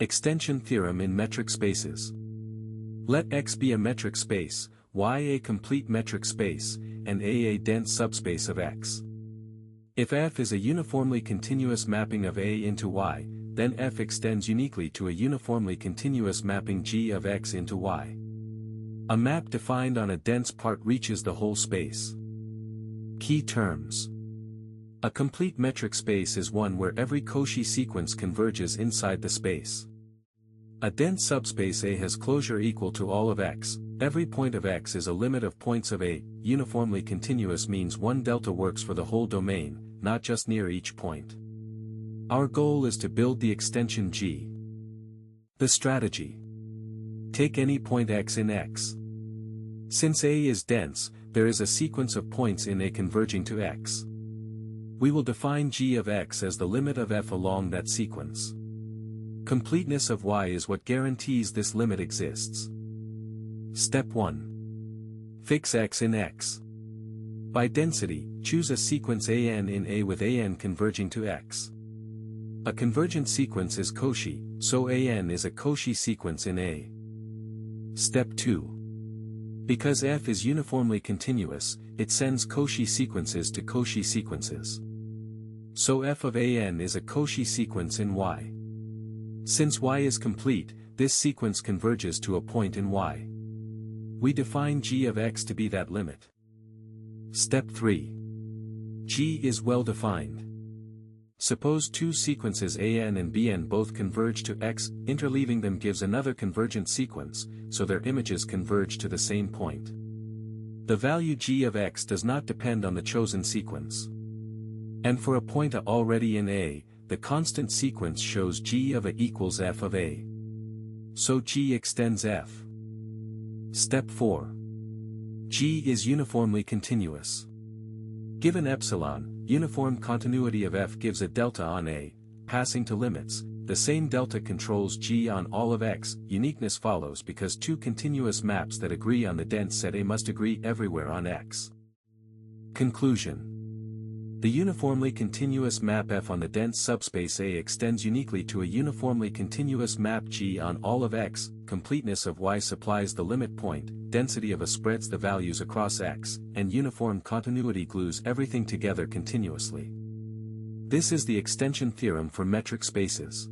Extension theorem in metric spaces. Let X be a metric space, Y a complete metric space, and A dense subspace of X. If F is a uniformly continuous mapping of A into Y, then F extends uniquely to a uniformly continuous mapping G of X into Y. A map defined on a dense part reaches the whole space. Key terms. A complete metric space is one where every Cauchy sequence converges inside the space. A dense subspace A has closure equal to all of X. Every point of X is a limit of points of A. Uniformly continuous means one delta works for the whole domain, not just near each point. Our goal is to build the extension G. The strategy. Take any point X in X. Since A is dense, there is a sequence of points in A converging to X. We will define G of X as the limit of F along that sequence. Completeness of Y is what guarantees this limit exists. Step 1. Fix X in X. By density, choose a sequence AN in A with AN converging to X. A convergent sequence is Cauchy, so AN is a Cauchy sequence in A. Step 2. Because F is uniformly continuous, it sends Cauchy sequences to Cauchy sequences. So F of AN is a Cauchy sequence in Y. Since Y is complete, this sequence converges to a point in Y. We define G of X to be that limit. Step 3. G is well defined. Suppose two sequences AN and BN both converge to X, interleaving them gives another convergent sequence, so their images converge to the same point. The value G of X does not depend on the chosen sequence. And for a point A already in A, the constant sequence shows G of A equals F of A. So G extends F. Step 4. G is uniformly continuous. Given epsilon, uniform continuity of F gives a delta on A, passing to limits, the same delta controls G on all of X. Uniqueness follows because two continuous maps that agree on the dense set A must agree everywhere on X. Conclusion. The uniformly continuous map F on the dense subspace A extends uniquely to a uniformly continuous map G on all of X. Completeness of Y supplies the limit point, density of A spreads the values across X, and uniform continuity glues everything together continuously. This is the extension theorem for metric spaces.